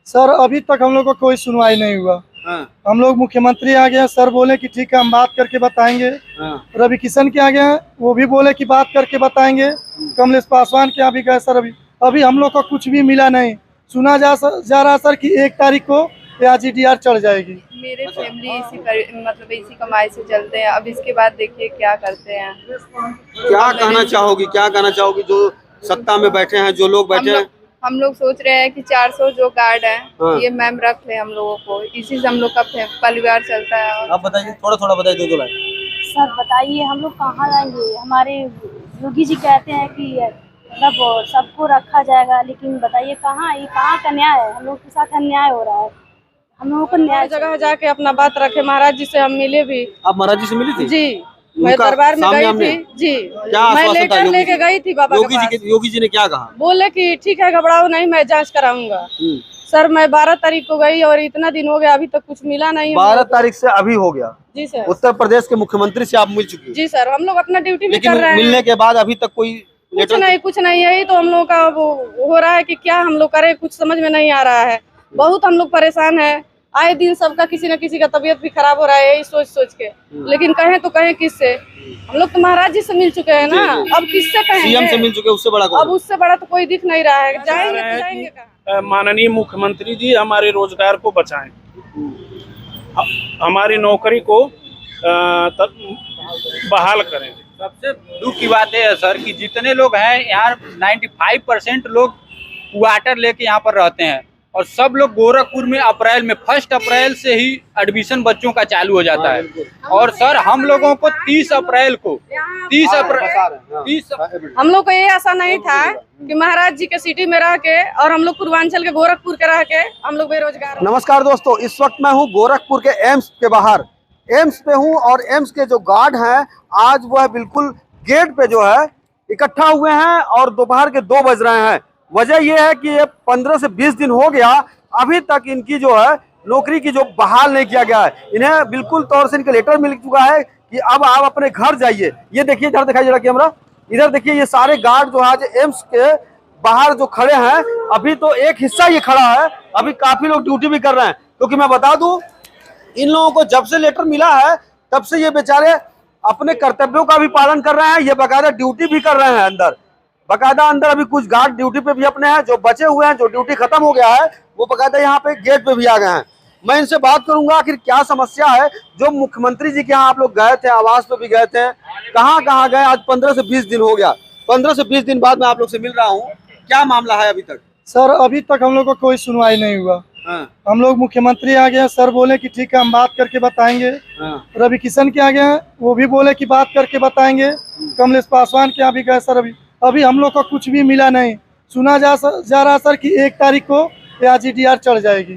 Sir अभी तक हम लोग को कोई सुनवाई नहीं हुआ। हाँ। हम लोग मुख्यमंत्री आ गए हैं, सर बोले कि ठीक है हम बात करके बताएंगे। हाँ। रवि किशन के आ गए हैं, वो भी बोले कि बात करके बताएंगे। कमलेश पासवान के यहाँ भी गए सर, अभी हम लोग को कुछ भी मिला नहीं। सुना जा रहा सर कि 1 तारीख को GDR चढ़ जाएगी। मेरे फैमिली इसी कमाई से चलते हैं। अब इसके बाद देखिए क्या करते हैं। क्या कहना चाहोगी जो सत्ता में बैठे हैं, जो लोग बैठे हैं? हम लोग सोच रहे हैं कि 400 जो गार्ड है हाँ। ये मैम रख ले हम लोगों को, इसी से हम लोग का परिवार चलता है। आप बताइए, थोड़ा बताइए, 2 लाइन। सर बताइए हम लोग कहाँ जाएंगे? हमारे योगी जी कहते हैं कि मतलब सबको रखा जाएगा, लेकिन बताइए कहाँ, ये कहाँ का न्याय है? हम लोग के साथ अन्याय हो रहा है। हम लोगों को न्याय जगह जाके अपना बात रखे। महाराज जी से हम मिले भी। आप महाराज जी से मिली थी? जी, मैं दरबार में गई थी जी। मैं लेटर लेके गई थी बाबा के पास। योगी जी ने क्या कहा? बोले कि ठीक है घबराओ नहीं, मैं जांच कराऊंगा। सर मैं 12 तारीख को गई और इतना दिन हो गया अभी तक कुछ मिला नहीं। 12 तारीख से अभी हो गया? जी सर। उत्तर प्रदेश के मुख्यमंत्री से आप मिल चुकी? जी सर, हम लोग अपना ड्यूटी भी कर रहे हैं। मिलने के बाद अभी तक कोई कुछ नहीं। यही तो हम लोग का वो हो रहा है कि क्या हम लोग करें, कुछ समझ में नहीं आ रहा है। बहुत हम लोग परेशान है। आए दिन सबका किसी न किसी का तबीयत भी खराब हो रहा है, यही सोच के। लेकिन कहें तो कहें किससे? हम लोग तो महाराज जी से मिल चुके हैं ना, अब किससे कहें? सीएम से मिल चुके, उससे बड़ा कौन? अब उससे बड़ा तो कोई दिख नहीं रहा है। जाएंगे तो जाएंगे कहाँ? माननीय मुख्यमंत्री जी हमारे रोजगार को बचाएं, हमारी नौकरी को बहाल करें। सबसे दुख की बात है सर कि जितने लोग हैं यहाँ 95% लोग क्वार्टर लेके यहाँ पर रहते हैं और सब लोग गोरखपुर में अप्रैल में 1 अप्रैल से ही एडमिशन बच्चों का चालू हो जाता है। और सर हम लोगों को 30 अप्रैल को हम लोग को ये आशा नहीं था कि महाराज जी के सिटी में रह के और हम लोग पूर्वांचल के गोरखपुर के रह के हम लोग बेरोजगार। नमस्कार दोस्तों, इस वक्त मैं हूँ गोरखपुर के एम्स के बाहर। एम्स पे हूँ और एम्स के जो गार्ड हैं आज वह बिल्कुल गेट पे जो है इकट्ठा हुए हैं और दोपहर के 2 बज रहे हैं। वजह यह है कि ये 15 से 20 दिन हो गया, अभी तक इनकी जो है नौकरी की जो बहाल नहीं किया गया है। इन्हें बिल्कुल तौर से इनका लेटर मिल चुका है कि अब आप अपने घर जाइए। ये देखिए, इधर दिखाई जरा कैमरा, इधर देखिए, ये सारे गार्ड जो आज एम्स के बाहर जो खड़े हैं, अभी तो एक हिस्सा ये खड़ा है, अभी काफी लोग ड्यूटी भी कर रहे हैं। क्योंकि मैं बता दूं, इन लोगों को जब से लेटर मिला है तब से ये बेचारे अपने कर्तव्यों का भी पालन कर रहे हैं। ये बाकायदा ड्यूटी भी कर रहे हैं अंदर, बाकायदा अंदर अभी कुछ गार्ड ड्यूटी पे भी अपने हैं, जो बचे हुए हैं, जो ड्यूटी खत्म हो गया है वो बाकायदा यहाँ पे गेट पे भी आ गए हैं। मैं इनसे बात करूंगा आखिर क्या समस्या है। जो मुख्यमंत्री जी के यहाँ आप लोग गए थे, आवास पे भी गए थे, कहाँ गए? आज 15 से 20 दिन हो गया। 15 से 20 दिन बाद मैं आप लोग से मिल रहा हूँ, क्या मामला है अभी तक? सर अभी तक हम लोग को कोई सुनवाई नहीं हुआ। हाँ। हम लोग मुख्यमंत्री आ गए हैं, सर बोले कि ठीक है हम बात करके बताएंगे। हाँ। रवि किशन के आ गए हैं, वो भी बोले कि बात करके बताएंगे। कमलेश पासवान के यहाँ भी गए सर, अभी हम लोग को कुछ भी मिला नहीं। सुना जा रहा सर कि 1 तारीख को GDR चढ़ जाएगी।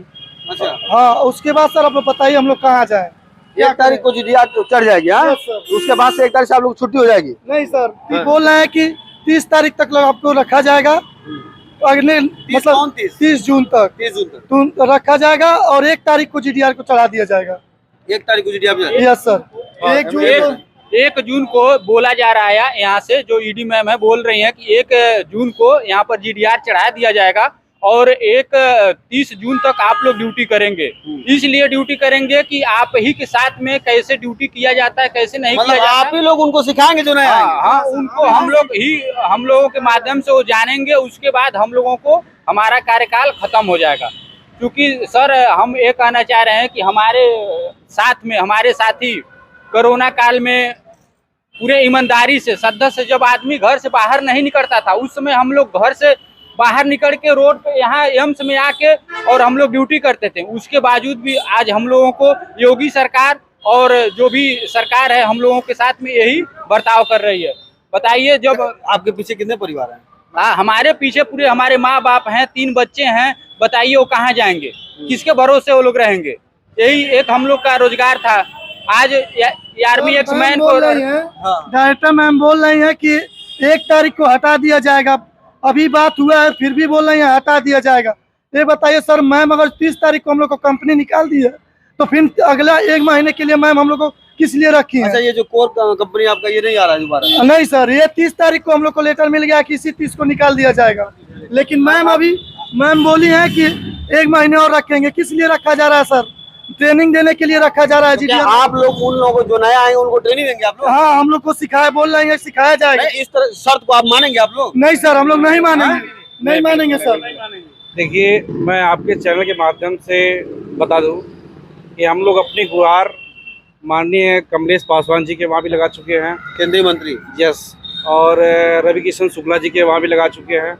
अच्छा। हाँ, उसके बाद सर आप लोग बताइए हम लोग कहाँ जाएं? 1 तारीख को GDR चढ़ जाएगी? हाँ, उसके बाद से 1 तारीख से आप लोग छुट्टी हो जाएगी? नहीं सर, बोल रहे हैं कि 30 तारीख तक आपको रखा जाएगा, अगले मतलब 30 जून तक तो रखा जाएगा और 1 तारीख को GDR को चढ़ा दिया जाएगा। 1 तारीख को GDR? Yes sir. 1 जून को बोला जा रहा है, यहाँ से जो ईडी मैम है बोल रही हैं कि 1 जून को यहाँ पर GDR चढ़ा दिया जाएगा और 30 जून तक आप लोग ड्यूटी करेंगे। इसलिए ड्यूटी करेंगे कि आप ही के साथ में कैसे ड्यूटी किया जाता है, कैसे नहीं किया जाता है, आप ही लोग उनको सिखाएंगे जो नहीं? हाँ, उनको हम लोगों के माध्यम से वो जानेंगे। उसके बाद हम लोगों को हमारा कार्यकाल खत्म हो जाएगा। क्योंकि सर हम ये कहना चाह रहे हैं कि हमारे साथी कोरोना काल में पूरे ईमानदारी से सदस्य, जब आदमी घर से बाहर नहीं निकलता था, उस समय हम लोग घर से बाहर निकल के रोड पे यहाँ एम्स में आके और हम लोग ड्यूटी करते थे। उसके बावजूद भी आज हम लोगों को योगी सरकार और जो भी सरकार है हम लोगों के साथ में यही बर्ताव कर रही है। बताइए, जब आपके पीछे कितने परिवार हैं? हमारे पीछे पूरे हमारे माँ बाप हैं, 3 बच्चे हैं। बताइए वो कहाँ जाएंगे, किसके भरोसे वो लोग रहेंगे? यही एक हम लोग का रोजगार था। आज आर्मी एक्समैन को डायरेक्टर मैम बोल रही है कि 1 तारीख को हटा दिया जाएगा। अभी बात हुआ है फिर भी बोल रहे हैं हटा दिया जाएगा। ये बताइए सर, मैम अगर 30 तारीख को हम लोग को कंपनी निकाल दी है तो फिर अगला 1 महीने के लिए मैम हम लोग को किस लिए रखी है? अच्छा, ये जो कोर कंपनी आपका ये नहीं आ रहा है दोबारा? नहीं सर, ये 30 तारीख को हम लोग को लेटर मिल गया कि इसी 30 को निकाल दिया जाएगा। लेकिन मैम अभी मैम बोली है कि 1 महीने और रखेंगे। किस लिए रखा जा रहा है सर? ट्रेनिंग देने के लिए रखा जा रहा है। तो क्या GDM आप लोग उन लोगों को जो नया आए उनको ट्रेनिंग देंगे आप लोग? हाँ, हम लोग को सिखाया, बोल रहे हैं सिखाया जाएगा। नहीं, इस तरह शर्त को आप मानेंगे आप लोग? नहीं सर, हम लोग नहीं मानेंगे, नहीं मानेंगे सर। देखिए, मैं आपके चैनल के माध्यम से बता दूं कि हम लोग अपनी गुहार माननीय कमलेश पासवान जी के वहाँ भी लगा चुके हैं, केंद्रीय मंत्री। यस, और रवि किशन शुक्ला जी के वहाँ भी लगा चुके हैं।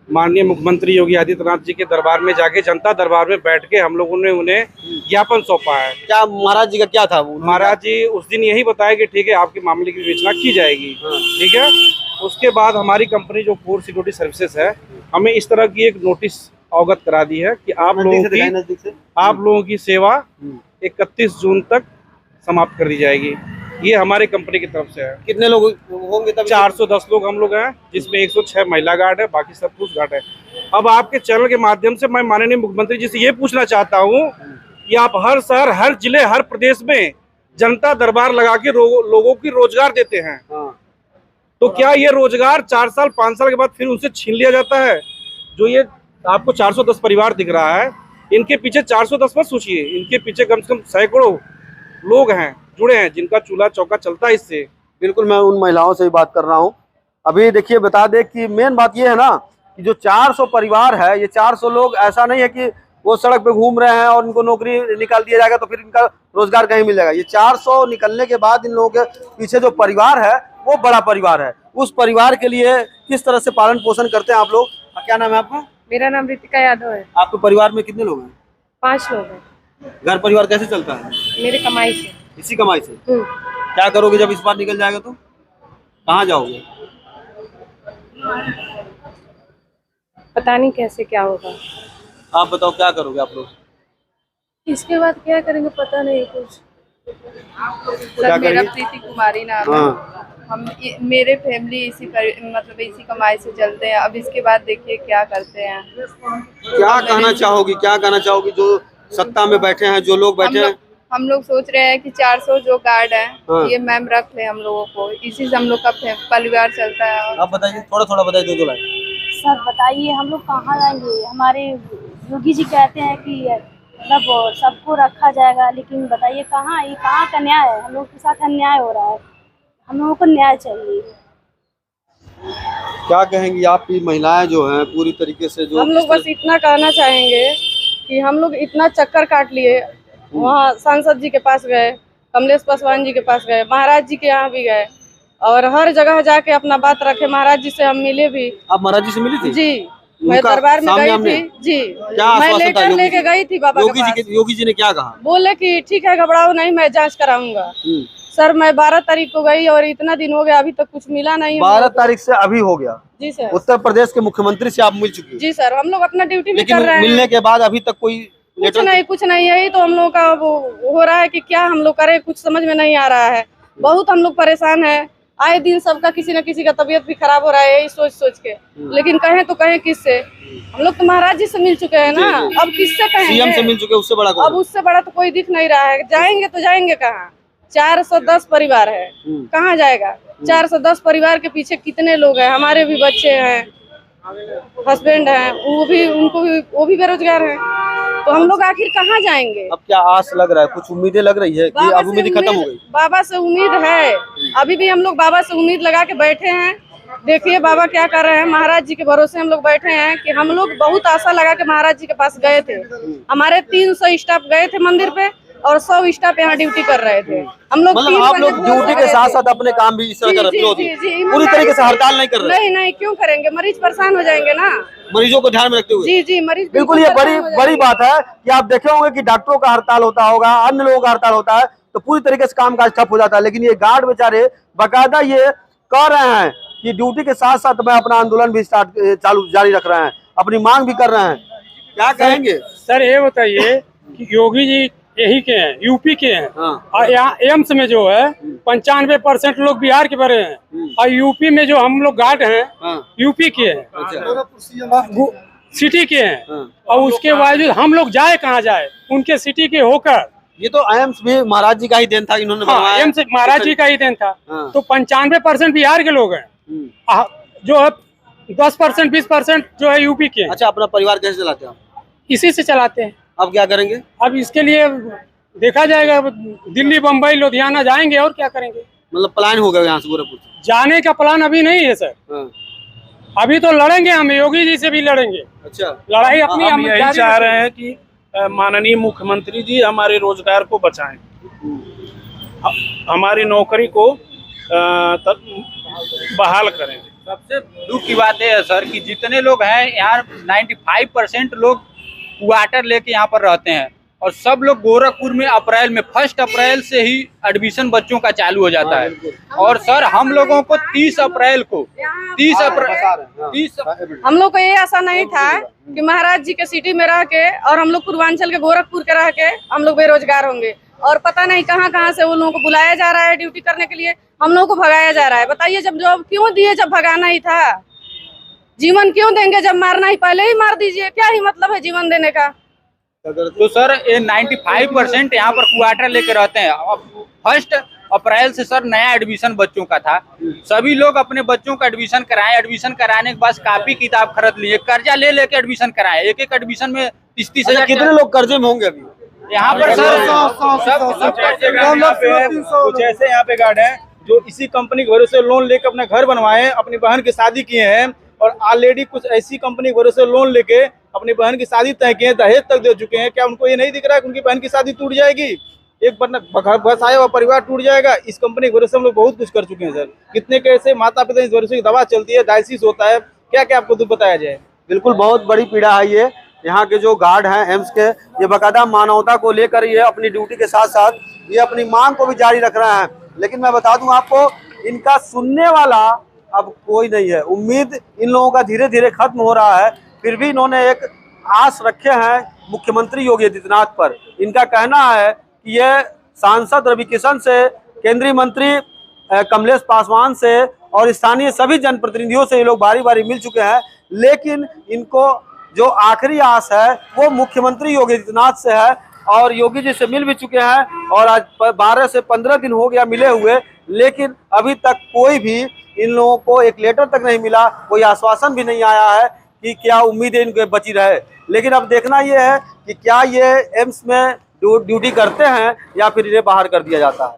माननीय मुख्यमंत्री योगी आदित्यनाथ जी के दरबार में जाके, जनता दरबार में बैठ के हम लोगों ने उन्हें ज्ञापन सौंपा है। क्या महाराज जी का क्या था? महाराज जी उस दिन यही बताया कि ठीक है, आपके मामले की विवेचना की जाएगी। ठीक है। उसके बाद हमारी कंपनी जो फूड सिक्योरिटी सर्विसेज है, हमें इस तरह की एक नोटिस अवगत करा दी है कि आप लोगों की सेवा 31 जून तक समाप्त कर दी जाएगी। ये हमारे कंपनी की तरफ से है। कितने लोग होंगे तब? 410 लोग हम लोग हैं, जिसमें 106 महिला गार्ड है, बाकी सब पुरुष गार्ड है। अब आपके चैनल के माध्यम से मैं माननीय मुख्यमंत्री जी से ये पूछना चाहता हूँ कि आप हर शहर, हर जिले, हर प्रदेश में जनता दरबार लगा के लोगों की रोजगार देते हैं। तो क्या ये रोजगार 4 साल 5 साल के बाद फिर उनसे छीन लिया जाता है? जो ये आपको 410 परिवार दिख रहा है, इनके पीछे 410 मत सोचिए, इनके पीछे कम से कम सैकड़ों लोग हैं, जुड़े हैं, जिनका चूल्हा चौका चलता है इससे। बिल्कुल, मैं उन महिलाओं से ही बात कर रहा हूँ। अभी देखिए, बता दें कि मेन बात ये है ना कि जो 400 परिवार है, ये 400 लोग ऐसा नहीं है कि वो सड़क पे घूम रहे हैं और इनको नौकरी निकाल दिया जाएगा तो फिर इनका रोजगार कहीं मिलेगा। ये 400 निकलने के बाद इन लोगों के पीछे जो परिवार है वो बड़ा परिवार है। उस परिवार के लिए किस तरह से पालन पोषण करते हैं आप लोग? क्या नाम है आपका? मेरा नाम रितिका यादव है। आपके परिवार में कितने लोग हैं? 5 लोग हैं। घर परिवार कैसे चलता है? मेरे कमाई से। इसी कमाई से? क्या करोगे जब इस बार निकल जाएगा तो? कहाँ जाओगे? पता नहीं कैसे क्या होगा। आप बताओ, क्या करोगे आप लोग? इसके बाद क्या करेंगे पता नहीं कुछ। क्या मेरा करेंगे? प्रीति कुमारी नाम है। हाँ, मेरे फैमिली इसी कमाई से चलते हैं। अब इसके बाद देखिए क्या करते हैं। क्या कहना चाहोगी जो सत्ता में बैठे हैं, जो लोग बैठे हैं? हम लोग सोच रहे हैं कि 400 जो गार्ड हाँ। हैं, ये मैम रख ले हम लोगों को, इसी से हम लोग का परिवार चलता है। आप बताइए, थोड़ा बताइए, 2 लाइन। सर बताइए, हम लोग कहाँ जाएंगे? हमारे योगी जी कहते हैं कि मतलब सबको रखा जाएगा, लेकिन बताइए कहाँ, ये कहाँ का न्याय है? हम लोग के साथ अन्याय हो रहा है, हम लोगों को न्याय चाहिए। क्या कहेंगी आप की महिलाएं जो हैं पूरी तरीके से जो हम लोग बस इतना कहना चाहेंगे कि हम लोग इतना चक्कर काट लिए, वहाँ सांसद जी के पास गए, कमलेश पासवान जी के पास गए, महाराज जी के यहाँ भी गए, और हर जगह जाके अपना बात रखे। महाराज जी से हम मिले भी। आप महाराज जी से मिली थी? जी, मैं दरबार में गई थी। जी, मैं लेटर लेके गई थी बाबा के पास। योगी जी ने क्या कहा? बोले कि ठीक है, घबराओ नहीं, मैं जांच कराऊंगा। सर मैं 12 तारीख को गई और इतना दिन हो गया, अभी तक कुछ मिला नहीं। 12 तारीख से अभी हो गया? जी सर। उत्तर प्रदेश के मुख्यमंत्री से आप मिल चुकी हैं? जी सर, हम लोग अपना ड्यूटी भी लेकिन कर रहे हैं। मिलने के बाद अभी तक कोई कुछ नहीं। यही तो हम लोग का वो हो रहा है कि क्या हम लोग करें, कुछ समझ में नहीं आ रहा है। बहुत हम लोग परेशान है। आए दिन सबका किसी न किसी का तबीयत भी खराब हो रहा है, यही सोच के। लेकिन कहें तो कहें किससे? हम लोग तो महाराज जी से मिल चुके हैं ना, अब किससे कहेंगे? सीएम से मिल चुके, उससे बड़ा कौन? अब उससे बड़ा तो कोई दिख नहीं रहा है। जाएंगे तो जाएंगे कहाँ? 410 परिवार है, कहाँ जाएगा? 410 परिवार के पीछे कितने लोग हैं? हमारे भी बच्चे हैं, हस्बैंड हैं, वो भी बेरोजगार हैं। तो हम लोग आखिर कहाँ जाएंगे? अब क्या आस लग रहा है? कुछ उम्मीदें लग रही है कि अब उम्मीद खत्म हो गई? बाबा से उम्मीद है, अभी भी हम लोग बाबा से उम्मीद लगा के बैठे हैं। देखिए बाबा क्या कर रहे हैं। महाराज जी के भरोसे हम लोग बैठे हैं कि हम लोग बहुत आशा लगा के महाराज जी के पास गए थे। हमारे 300 स्टाफ गए थे मंदिर पे और 100 स्टाफ यहाँ ड्यूटी कर रहे थे। हम लोग मतलब आप लोग ड्यूटी के साथ साथ अपने काम भी इस तरह कर रहे हो? पूरी तरीके से हड़ताल नहीं कर रहे? नहीं, क्यों करेंगे? मरीज परेशान हो जाएंगे ना, मरीजों को ध्यान में रखते हुए। जी, मरीज बिल्कुल। ये बड़ी बात है कि आप देखे होंगे कि डॉक्टरों का हड़ताल होता होगा, अन्य लोगों का हड़ताल होता है तो पूरी तरीके से कामकाज ठप हो जाता है। लेकिन ये गार्ड बेचारे बाकायदा ये कह रहे हैं कि ड्यूटी के साथ साथ मैं अपना आंदोलन भी जारी रख रहे हैं, अपनी मांग भी कर रहे हैं। क्या कहेंगे सर? ये बताइए कि योगी जी यही के हैं, यूपी के हैं। हाँ। और यहाँ एम्स में जो है 95% लोग बिहार के भरे हैं, और यूपी में जो हम लोग गार्ड हैं, हाँ। यूपी के हैं, सिटी के हैं। हाँ। और उसके बावजूद हम लोग जाए कहाँ जाए, उनके सिटी के होकर। ये तो एम्स भी महाराज जी का ही देन था, इन्होंने बनवाया। एम्स महाराज जी का ही देन था। हाँ। तो 95% बिहार के लोग हैं, जो है 10% 20% जो है यूपी के हैं। अच्छा, अपना परिवार कैसे चलाते हैं आप? इसी से चलाते हैं। अब क्या करेंगे? अब इसके लिए देखा जाएगा, दिल्ली बम्बई लुधियाना जाएंगे और क्या करेंगे। मतलब प्लान हो गया यहाँ से गोरखपुर से? जाने का प्लान अभी नहीं है सर। हाँ। अभी तो लड़ेंगे, हम योगी जी से भी लड़ेंगे। अच्छा, लड़ाई अपनी हम यही चाह रहे हैं कि माननीय मुख्यमंत्री जी हमारे रोजगार को बचाएं, हमारी नौकरी को बहाल करें। सबसे दुख की बात है सर कि जितने लोग हैं यहाँ 95% लोग क्वार्टर लेके यहाँ पर रहते हैं और सब लोग गोरखपुर में अप्रैल में 1 अप्रैल से ही एडमिशन बच्चों का चालू हो जाता है। और सर हम लोगों को 30 अप्रैल हम लोग को ये आशा नहीं था कि महाराज जी के सिटी में रह के और हम लोग पूर्वांचल के गोरखपुर के रह के हम लोग बेरोजगार होंगे, और पता नहीं कहाँ कहाँ से वो लोगों को बुलाया जा रहा है ड्यूटी करने के लिए, हम लोगों को भगाया जा रहा है। बताइए, जब जॉब क्यों दिए, जब भगाना ही था। जीवन क्यों देंगे जब मारना ही, पहले ही मार दीजिए, क्या ही मतलब है जीवन देने का। तो सर ये 95% यहाँ पर क्वार्टर लेके रहते हैं। अब 1 अप्रैल से सर नया एडमिशन बच्चों का था, सभी लोग अपने बच्चों का एडमिशन कराएं। एडमिशन कराने के बाद कॉपी किताब खरीद लिए, कर्जा ले लेके एडमिशन कराएं। एक एक एडमिशन में 30-30 हजार। कितने लोग कर्जे में होंगे अभी यहाँ पर सर? कुछ ऐसे यहाँ पे गार्ड हैं जो इसी कंपनी के भरोसे लोन लेके अपना घर बनवाए, अपनी बहन की शादी किए हैं, और ऑलरेडी कुछ ऐसी कंपनी के भरोसे लोन लेके अपनी बहन की शादी तय किए, दहेज तक दे चुके हैं। क्या उनको ये नहीं दिख रहा है कि उनकी बहन की शादी टूट जाएगी, एक बसाया हुआ परिवार टूट जाएगा? इस कंपनी के भरोसे हम लोग बहुत कुछ कर चुके हैं सर। कितने कैसे माता पिता इस भरोसे की दवा चलती है, डायलिसिस होता है, क्या क्या आपको दुख बताया जाए। बिल्कुल बहुत बड़ी पीड़ा है ये। यहाँ के जो गार्ड हैं एम्स के, ये बाकायदा मानवता को लेकर ये अपनी ड्यूटी के साथ साथ ये अपनी मांग को भी जारी रख रहे हैं। लेकिन मैं बता दूं आपको, इनका सुनने वाला अब कोई नहीं है। उम्मीद इन लोगों का धीरे धीरे खत्म हो रहा है। फिर भी इन्होंने एक आस रखे हैं मुख्यमंत्री योगी आदित्यनाथ पर। इनका कहना है कि ये सांसद रवि किशन से, केंद्रीय मंत्री कमलेश पासवान से और स्थानीय सभी जनप्रतिनिधियों से ये लोग बारी बारी मिल चुके हैं, लेकिन इनको जो आखिरी आस है वो मुख्यमंत्री योगी आदित्यनाथ से है। और योगी जी से मिल भी चुके हैं और आज 12 से 15 दिन हो गया मिले हुए, लेकिन अभी तक कोई भी इन लोगों को एक लेटर तक नहीं मिला, कोई आश्वासन भी नहीं आया है कि क्या उम्मीदें इनके बची रहे। लेकिन अब देखना ये है कि क्या ये एम्स में ड्यूटी करते हैं या फिर इन्हें बाहर कर दिया जाता है।